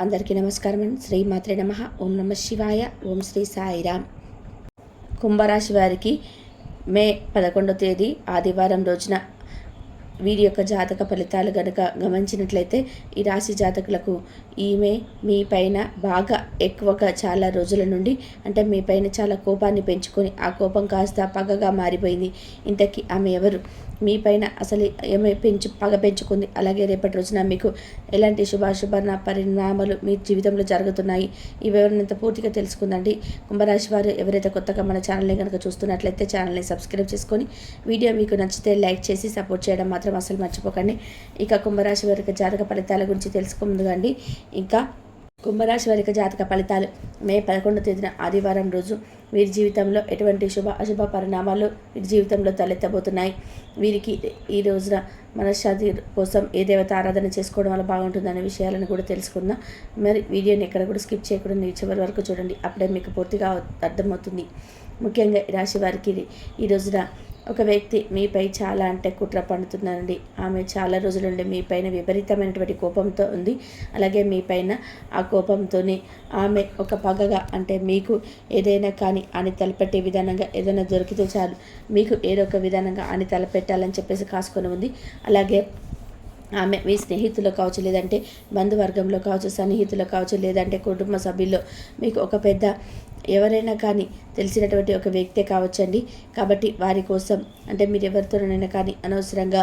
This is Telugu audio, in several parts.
అందరికీ నమస్కారం అండి. శ్రీమాత్రే నమః. ఓం నమ శివాయ. ఓం శ్రీ సాయిరామ్. కుంభరాశి వారికి మే 11వ తేదీ ఆదివారం రోజున వీరి యొక్క జాతక ఫలితాలు గనుక గమనించినట్లయితే ఈ రాశి జాతకులకు ఈమె మీ పైన బాగా ఎక్కువగా చాలా రోజుల నుండి అంటే మీ పైన చాలా కోపాన్ని పెంచుకొని ఆ కోపం కాస్త పగగా మారిపోయింది. ఇంతకీ ఆమె ఎవరు? మీ పైన అసలు ఏమే పగ పెంచుకుంది? అలాగే రేపటి రోజున మీకు ఎలాంటి శుభాశుభ పరిణామాలు మీ జీవితంలో జరుగుతున్నాయి? ఈ వివరణంతా పూర్తిగా తెలుసుకుందండి. కుంభరాశి వారు ఎవరైతే కొత్తగా మన ఛానల్ని కనుక చూస్తున్నట్లయితే ఛానల్ని సబ్స్క్రైబ్ చేసుకొని వీడియో మీకు నచ్చితే లైక్ చేసి సపోర్ట్ చేయడం మాత్రం అసలు మర్చిపోకండి. ఇక కుంభరాశి వారి జాతక ఫలితాల గురించి తెలుసుకుందండి. ఇంకా కుంభరాశి వారి జాతక ఫలితాలు మే 11వ తేదీన ఆదివారం రోజు వీరి జీవితంలో ఎటువంటి అశుభ పరిణామాలు వీరి జీవితంలో తలెత్తబోతున్నాయి. వీరికి ఈ రోజున మనశ్శాంతి కోసం ఏ దేవత ఆరాధన చేసుకోవడం వల్ల బాగుంటుందనే విషయాలను కూడా తెలుసుకుందాం. మరి వీడియోని ఎక్కడ కూడా స్కిప్ చేయకుండా చివరి వరకు చూడండి. అప్పుడే మీకు పూర్తిగా అర్థమవుతుంది. ముఖ్యంగా రాశి వారికి ఈ రోజున ఒక వ్యక్తి మీపై చాలా అంటే కుట్ర పన్నుతున్నారండి. ఆమె చాలా రోజుల నుండి మీ పైన విపరీతమైనటువంటి కోపంతో ఉంది. అలాగే మీ పైన ఆ కోపంతోనే ఆమె ఒక పగగా అంటే మీకు ఏదైనా కానీ అని తలపెట్టే విధానంగా ఏదైనా దొరికితే చాలు మీకు ఏదో ఒక విధానంగా అని తలపెట్టాలని చెప్పేసి కాసుకొని ఉంది. అలాగే ఆమె మీ స్నేహితులు కావచ్చు, లేదంటే బంధువర్గంలో కావచ్చు, సన్నిహితులు కావచ్చు, లేదంటే కుటుంబ సభ్యుల్లో మీకు ఒక పెద్ద ఎవరైనా కానీ తెలిసినటువంటి ఒక వ్యక్తే కావచ్చండి. కాబట్టి వారి కోసం అంటే మీరు ఎవరితోనైనా కానీ అనవసరంగా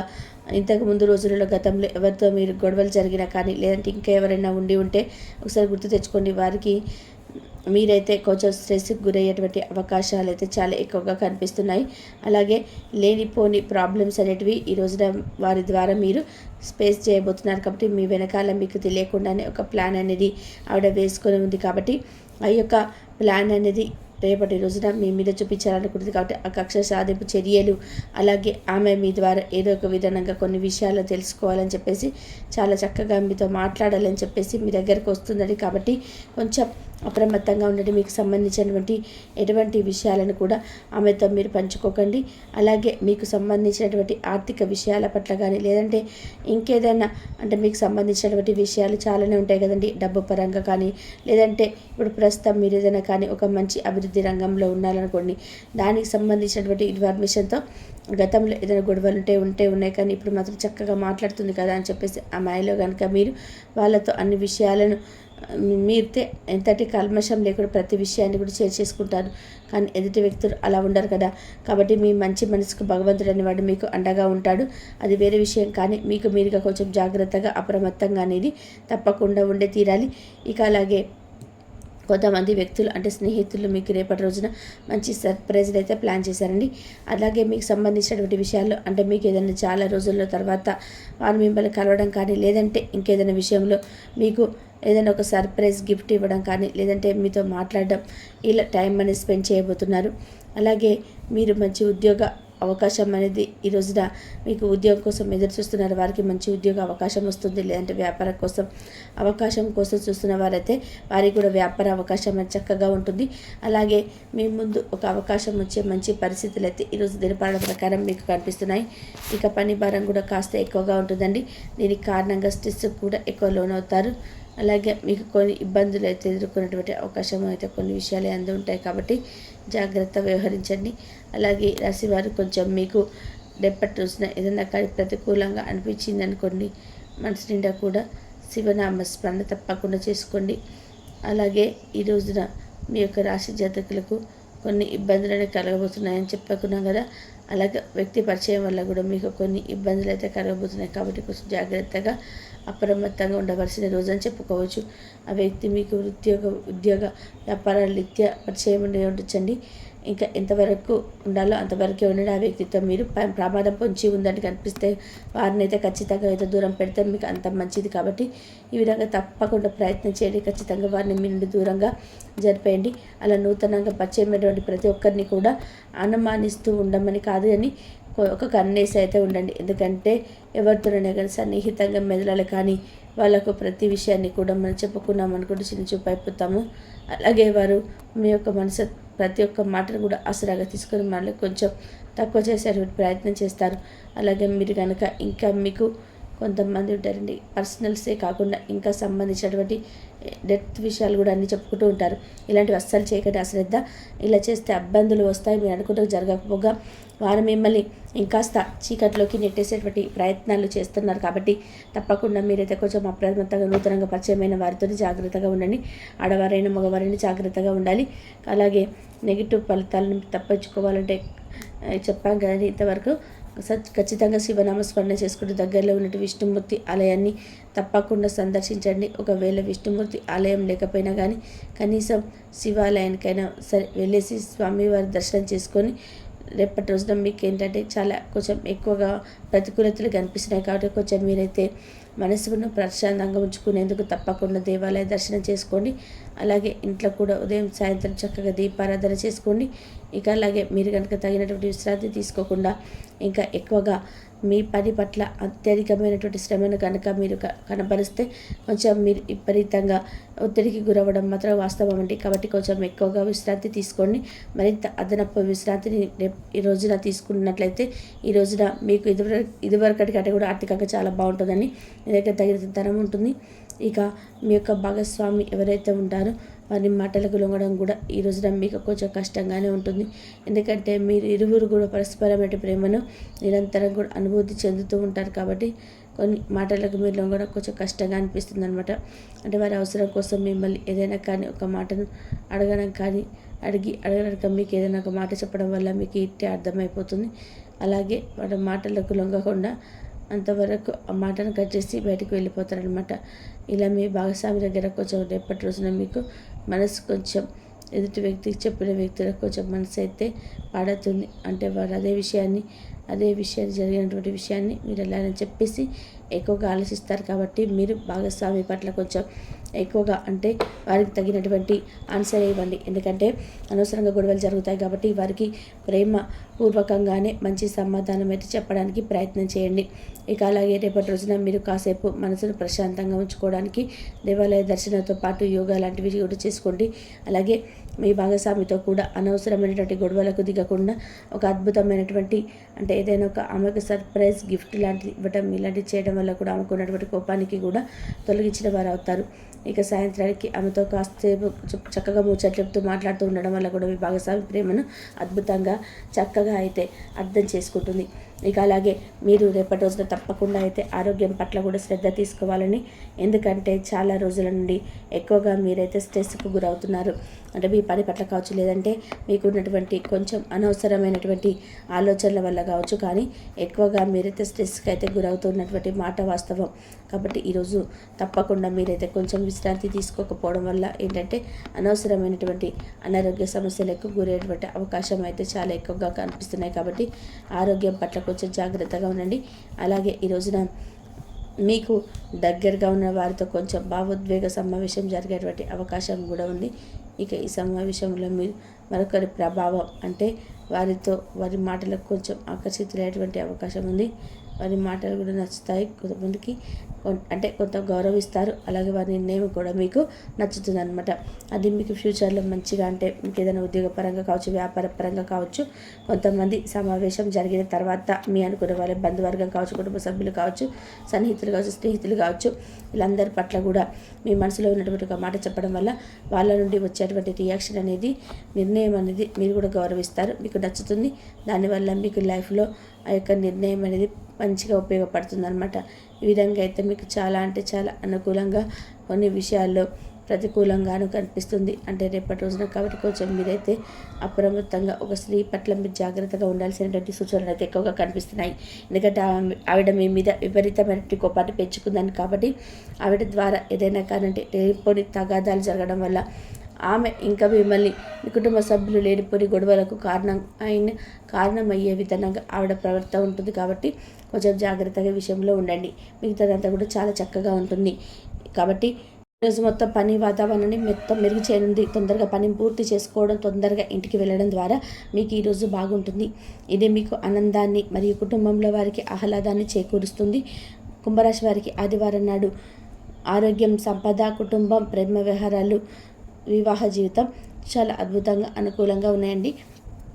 ఇంతకు ముందు రోజులలో గతంలో ఎవరితో మీరు గొడవలు జరిగినా కానీ లేదంటే ఇంకా ఎవరైనా ఉండి ఉంటే ఒకసారి గుర్తు తెచ్చుకోండి. వారికి మీరైతే కొంచెం స్ట్రెస్కి గురయ్యేటువంటి అవకాశాలు అయితే చాలా ఎక్కువగా కనిపిస్తున్నాయి. అలాగే లేనిపోని ప్రాబ్లమ్స్ అనేటివి ఈ రోజున వారి ద్వారా మీరు స్పేస్ చేయబోతున్నారు. కాబట్టి మీ వెనకాల మీకు తెలియకుండానే ఒక ప్లాన్ అనేది ఆవిడ వేసుకొని ఉంది. కాబట్టి ఆ యొక్క ప్లాన్ అనేది రేపటి రోజున మీ మీద చూపించాలనుకుంటుంది. కాబట్టి ఆ కక్ష సాధింపు చర్యలు అలాగే ఆమె మీ ద్వారా ఏదో ఒక విధానంగా కొన్ని విషయాలు తెలుసుకోవాలని చెప్పేసి చాలా చక్కగా మీతో మాట్లాడాలని చెప్పేసి మీ దగ్గరకు వస్తుందండి. కాబట్టి కొంచెం అప్రమత్తంగా ఉండండి. మీకు సంబంధించినటువంటి ఎటువంటి విషయాలను కూడా ఆమెతో మీరు పంచుకోకండి. అలాగే మీకు సంబంధించినటువంటి ఆర్థిక విషయాల పట్ల కానీ లేదంటే ఇంకేదైనా అంటే మీకు సంబంధించినటువంటి విషయాలు చాలానే ఉంటాయి కదండి. డబ్బు పరంగా కానీ లేదంటే ఇప్పుడు ప్రస్తుతం మీరు ఏదైనా కానీ ఒక మంచి అభివృద్ధి రంగంలో ఉండాలనుకోండి, దానికి సంబంధించినటువంటి ఇన్ఫర్మేషన్తో గతంలో ఏదైనా గొడవలు ఉన్నాయి కానీ ఇప్పుడు మాత్రం చక్కగా మాట్లాడుతుంది కదా అని చెప్పేసి ఆ మాయలో కనుక మీరు వాళ్ళతో అన్ని విషయాలను మీరితే ఎంతటి కల్మషం లేకుండా ప్రతి విషయాన్ని కూడా షేర్ చేసుకుంటారు. కానీ ఎదుటి వ్యక్తులు అలా ఉండరు కదా. కాబట్టి మీ మంచి మనసుకు భగవంతుడు అనేవాడు మీకు అండగా ఉంటాడు. అది వేరే విషయం. కానీ మీకు మీరుగా కొంచెం జాగ్రత్తగా అప్రమత్తంగా అనేది తప్పకుండా ఉండే తీరాలి. ఇక అలాగే కొంతమంది వ్యక్తులు అంటే స్నేహితులు మీకు రేపటి రోజున మంచి సర్ప్రైజ్లు అయితే ప్లాన్ చేశారండి. అలాగే మీకు సంబంధించినటువంటి విషయాల్లో అంటే మీకు ఏదైనా చాలా రోజుల తర్వాత వారు మిమ్మల్ని కలవడం కానీ లేదంటే ఇంకేదైనా విషయంలో మీకు ఏదైనా ఒక సర్ప్రైజ్ గిఫ్ట్ ఇవ్వడం కానీ లేదంటే మీతో మాట్లాడడం ఇలా టైం అనేది స్పెండ్ చేయబోతున్నారు. అలాగే మీరు మంచి ఉద్యోగ అవకాశం అనేది ఈ రోజున మీకు ఉద్యోగం కోసం ఎదురు చూస్తున్నారు. వారికి మంచి ఉద్యోగ అవకాశం వస్తుంది. లేదంటే వ్యాపారం కోసం అవకాశం కోసం చూస్తున్న వారైతే వారికి కూడా వ్యాపార అవకాశం అనేది చక్కగా ఉంటుంది. అలాగే మీ ముందు ఒక అవకాశం వచ్చే మంచి పరిస్థితులు అయితే ఈరోజు దినపాలన ప్రకారం మీకు కనిపిస్తున్నాయి. ఇక పని భారం కూడా కాస్త ఎక్కువగా ఉంటుందండి. దీనికి కారణంగా స్ట్రెస్ కూడా ఎక్కువ లోనవుతారు. అలాగే మీకు కొన్ని ఇబ్బందులు అయితే ఎదుర్కొనేటువంటి అవకాశం అయితే కొన్ని విషయాలు అందు ఉంటాయి. కాబట్టి జాగ్రత్త వ్యవహరించండి. అలాగే రాశివారు కొంచెం మీకు రేపటి రోజున ఏదైనా కానీ ప్రతికూలంగా అనిపించింది అనుకోండి, మనసు నిండా కూడా శివనామ స్మరణ తప్పకుండా చేసుకోండి. అలాగే ఈ రోజున మీ యొక్క రాశి జాతకులకు కొన్ని ఇబ్బందులు కలగబోతున్నాయని చెప్పుకున్నాం కదా. అలాగే వ్యక్తి పరిచయం వల్ల కూడా మీకు కొన్ని ఇబ్బందులు అయితే కలగబోతున్నాయి. కాబట్టి కొంచెం జాగ్రత్తగా అప్రమత్తంగా ఉండవలసిన రోజు అని చెప్పుకోవచ్చు. ఆ వ్యక్తి మీకు ఉద్యోగ వ్యాపారాల రీత్యా పరిచయం ఉండి ఉండొచ్చండి. ఇంకా ఎంతవరకు ఉండాలో అంతవరకే ఉండండి. ఆ వ్యక్తితో మీరు ప్రమాదం పొంచి ఉందని కనిపిస్తే వారిని అయితే ఖచ్చితంగా ఏదో దూరం పెడితే మీకు అంత మంచిది. కాబట్టి ఈ విధంగా తప్పకుండా ప్రయత్నం చేయండి. ఖచ్చితంగా వారిని మీ నుండి దూరంగా జరిపేయండి. అలా నూతనంగా పరిచయమైనటువంటి ప్రతి ఒక్కరిని కూడా అనుమానిస్తూ ఉండమని కాదు అని ఒక కన్నేసి అయితే ఉండండి. ఎందుకంటే ఎవరితోనైనా కానీ సన్నిహితంగా మెదలాలి. కానీ వాళ్ళకు ప్రతి విషయాన్ని కూడా మనం చెప్పుకున్నాం అనుకుంటే చిన్న చూపు అయిపోతాము. అలాగే వారు మీ యొక్క మనసు ప్రతి ఒక్క మాటను కూడా ఆసరాగా తీసుకొని మనల్ని కొంచెం తక్కువ చేసేటువంటి ప్రయత్నం చేస్తారు. అలాగే మీరు కనుక ఇంకా మీకు కొంతమంది ఉంటారండి, పర్సనల్సే కాకుండా ఇంకా సంబంధించినటువంటి డెత్ విషయాలు కూడా అన్నీ చెప్పుకుంటూ ఉంటారు. ఇలాంటివి అస్సలు చేయకండి. అశ్రద్ధ ఇలా చేస్తే ఇబ్బందులు వస్తాయి. మీరు అనుకుంటే జరగకపోగా వారు మిమ్మల్ని ఇంకాస్త చీకట్లోకి నెట్టేసేటువంటి ప్రయత్నాలు చేస్తున్నారు. కాబట్టి తప్పకుండా మీరైతే కొంచెం అప్రమత్తంగా నూతనంగా పరిచయమైన వారితో జాగ్రత్తగా ఉండండి. ఆడవారైనా మగవారైనా జాగ్రత్తగా ఉండాలి. అలాగే నెగిటివ్ ఫలితాలను తప్పించుకోవాలంటే చెప్పాం కదండి ఇంతవరకు ఖచ్చితంగా శివనామస్మరణ చేసుకుంటూ దగ్గరలో ఉన్నట్టు విష్ణుమూర్తి ఆలయాన్ని తప్పకుండా సందర్శించండి. ఒకవేళ విష్ణుమూర్తి ఆలయం లేకపోయినా కానీ కనీసం శివాలయానికైనా సరే వెళ్ళేసి స్వామివారి దర్శనం చేసుకొని రేపటి రోజున మీకు ఏంటంటే చాలా కొంచెం ఎక్కువగా ప్రతికూలతలు కనిపిస్తున్నాయి. కాబట్టి కొంచెం మీరైతే మనసును ప్రశాంతంగా ఉంచుకునేందుకు తప్పకుండా దేవాలయ దర్శనం చేసుకోండి. అలాగే ఇంట్లో కూడా ఉదయం సాయంత్రం చక్కగా దీపారాధన చేసుకోండి. ఇక అలాగే మీరు కనుక తగినటువంటి విశ్రాంతి తీసుకోకుండా ఇంకా ఎక్కువగా మీ పని పట్ల అత్యధికమైనటువంటి శ్రమను కనుక మీరు కనబరిస్తే కొంచెం మీరు విపరీతంగా ఒత్తిడికి గురవ్వడం మాత్రం వాస్తవం అండి. కాబట్టి కొంచెం ఎక్కువగా విశ్రాంతి తీసుకోండి. మరింత అదనపు విశ్రాంతిని ఈ రోజున తీసుకున్నట్లయితే ఈ రోజున మీకు ఇదివరకటి కంటే కూడా ఆర్థికంగా చాలా బాగుంటుందని మీ దగ్గర తగిన ధనం ఉంటుంది. ఇక మీ యొక్క భాగస్వామి ఎవరైతే ఉంటారో వారి మాటలకు లొంగడం కూడా ఈ రోజున మీకు కొంచెం కష్టంగానే ఉంటుంది. ఎందుకంటే మీరు ఇరువురు కూడా పరస్పరమైన ప్రేమను నిరంతరం కూడా అనుభూతి చెందుతూ ఉంటారు. కాబట్టి కొన్ని మాటలకు మీరు లొంగడం కొంచెం కష్టంగా అనిపిస్తుంది అనమాట. అంటే వారి అవసరం కోసం మిమ్మల్ని ఏదైనా కానీ ఒక మాటను అడగడం కానీ అడగడానికి మీకు ఏదైనా ఒక మాట చెప్పడం వల్ల మీకు ఇట్టే అర్థమైపోతుంది. అలాగే వారి మాటలకు లొంగకుండా అంతవరకు ఆ మాటను కట్ చేసి బయటకు వెళ్ళిపోతారనమాట. ఇలా మీ భాగస్వామి దగ్గర కొంచెం రేపటి రోజున మీకు మనసు కొంచెం ఎదుటి వ్యక్తికి చెప్పిన వ్యక్తులకు కొంచెం మనసు అయితే పాడుతుంది. అంటే వారు అదే విషయాన్ని జరిగినటువంటి విషయాన్ని మీరు ఎలా అని చెప్పేసి ఎక్కువగా ఆలోచిస్తారు. కాబట్టి మీరు భాగస్వామి పట్ల కొంచెం ఎక్కువగా అంటే వారికి తగినటువంటి ఆన్సర్ ఇవ్వండి. ఎందుకంటే అనవసరంగా గొడవలు జరుగుతాయి. కాబట్టి వారికి ప్రేమ పూర్వకంగానే మంచి సమాధానం అయితే చెప్పడానికి ప్రయత్నం చేయండి. ఇక అలాగే రేపటి రోజున మీరు కాసేపు మనసును ప్రశాంతంగా ఉంచుకోవడానికి దేవాలయ దర్శనంతో పాటు యోగా లాంటివి కూడా చేసుకోండి. అలాగే మీ భాగస్వామితో కూడా అనవసరమైనటువంటి గొడవలకు దిగకుండా ఒక అద్భుతమైనటువంటి అంటే ఏదైనా ఒక ఆమెకు సర్ప్రైజ్ గిఫ్ట్ లాంటిది ఇవ్వడం ఇలాంటివి చేయడం వల్ల కూడా ఆమెకు ఉన్నటువంటి కోపానికి కూడా తొలగించిన వారు అవుతారు. ఇక సాయంత్రానికి ఆమెతో కాసేపు చక్కగా ముచ్చట్లతో మాట్లాడుతూ ఉండడం వల్ల కూడా మీ భాగస్వామి ప్రేమను అద్భుతంగా చక్కగా అయితే అర్థం చేసుకుంటుంది. ఇక అలాగే మీరు రేపటి రోజున తప్పకుండా అయితే ఆరోగ్యం పట్ల కూడా శ్రద్ధ తీసుకోవాలని, ఎందుకంటే చాలా రోజుల నుండి ఎక్కువగా మీరైతే స్ట్రెస్కు గురవుతున్నారు. అంటే మీ పని పట్ల కావచ్చు, లేదంటే మీకున్నటువంటి కొంచెం అనవసరమైనటువంటి ఆలోచనల వల్ల కావచ్చు, కానీ ఎక్కువగా మీరైతే స్ట్రెస్కి అయితే గురవుతున్నటువంటి మాట వాస్తవం. కాబట్టి ఈరోజు తప్పకుండా మీరైతే కొంచెం విశ్రాంతి తీసుకోకపోవడం వల్ల ఏంటంటే అనవసరమైనటువంటి అనారోగ్య సమస్యలకు గురయ్యేటువంటి అవకాశం అయితే చాలా ఎక్కువగా కనిపిస్తున్నాయి. కాబట్టి ఆరోగ్యం పట్ల కొంచెం జాగ్రత్తగా ఉండండి. అలాగే ఈ రోజున మీకు దగ్గరగా ఉన్న వారితో కొంచెం భావోద్వేగ సమావేశం జరిగేటువంటి అవకాశం కూడా ఉంది. ఇక ఈ సమావేశంలో మీరు మరొకరి ప్రభావం అంటే వారి మాటలకు కొంచెం ఆకర్షితులయ్యేటువంటి అవకాశం ఉంది. వారి మాటలు కూడా నచ్చుతాయి. కొంతమందికి అంటే కొంత గౌరవిస్తారు. అలాగే వారి నిర్ణయం కూడా మీకు నచ్చుతుంది అనమాట. అది మీకు ఫ్యూచర్లో మంచిగా అంటే మీకు ఏదైనా ఉద్యోగపరంగా కావచ్చు, వ్యాపార పరంగా కావచ్చు, కొంతమంది సమావేశం జరిగిన తర్వాత మీ అనుకునే వాళ్ళ బంధువర్గం కావచ్చు, కుటుంబ సభ్యులు కావచ్చు, సన్నిహితులు కావచ్చు, స్నేహితులు కావచ్చు, వీళ్ళందరి పట్ల కూడా మీ మనసులో ఉన్నటువంటి ఒక మాట చెప్పడం వల్ల వాళ్ళ నుండి వచ్చేటువంటి రియాక్షన్ అనేది, నిర్ణయం అనేది మీరు కూడా గౌరవిస్తారు, మీకు నచ్చుతుంది. దానివల్ల మీకు లైఫ్లో ఆ యొక్క నిర్ణయం అనేది మంచిగా ఉపయోగపడుతుంది అనమాట. ఈ విధంగా అయితే మీకు చాలా అంటే చాలా అనుకూలంగా, కొన్ని విషయాల్లో ప్రతికూలంగానూ కనిపిస్తుంది. అంటే రేపటి రోజున కాబట్టి కొంచెం మీరైతే అప్రమత్తంగా ఒక స్త్రీ పట్ల మీరు జాగ్రత్తగా ఉండాల్సినటువంటి సూచనలు అయితే ఎక్కువగా కనిపిస్తున్నాయి. ఎందుకంటే ఆవిడ మీ మీద విపరీతమైనటువంటి కోపాన్ని పెంచుకుందని. కాబట్టి ఆవిడ ద్వారా ఏదైనా కానంటే లేనిపోని తగాదాలు జరగడం వల్ల ఆమె ఇంకా మిమ్మల్ని మీ కుటుంబ సభ్యులు లేనిపోని గొడవలకు కారణమయ్యే విధంగా ఆవిడ ప్రవర్తన ఉంటుంది. కాబట్టి కొంచెం జాగ్రత్తగా విషయంలో ఉండండి. మిగతాదంతా కూడా చాలా చక్కగా ఉంటుంది. కాబట్టి ఈరోజు మొత్తం పని వాతావరణాన్ని మొత్తం మెరుగు చేయనుంది. తొందరగా పని పూర్తి చేసుకోవడం, తొందరగా ఇంటికి వెళ్ళడం ద్వారా మీకు ఈరోజు బాగుంటుంది. ఇది మీకు ఆనందాన్ని మరియు కుటుంబంలో వారికి ఆహ్లాదాన్ని చేకూరుస్తుంది. కుంభరాశి వారికి ఆదివారం నాడు ఆరోగ్యం, సంపద, కుటుంబం, ప్రేమ వ్యవహారాలు, వివాహ జీవితం చాలా అద్భుతంగా అనుకూలంగా ఉన్నాయండి.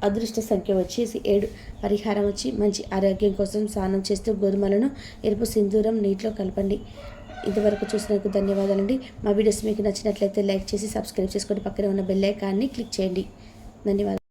అదృష్ట సంఖ్య వచ్చేసి 7. పరిహారం వచ్చి మంచి ఆరోగ్యం కోసం స్నానం చేస్తూ గోధుమలను ఎరుపు సింధూరం నీటిలో కలపండి. ఇంతవరకు చూసినందుకు ధన్యవాదాలండి. మా వీడియోస్ మీకు నచ్చినట్లయితే లైక్ చేసి సబ్స్క్రైబ్ చేసుకోండి. పక్కనే ఉన్న బెల్ ఐకాన్ని క్లిక్ చేయండి. ధన్యవాదాలు.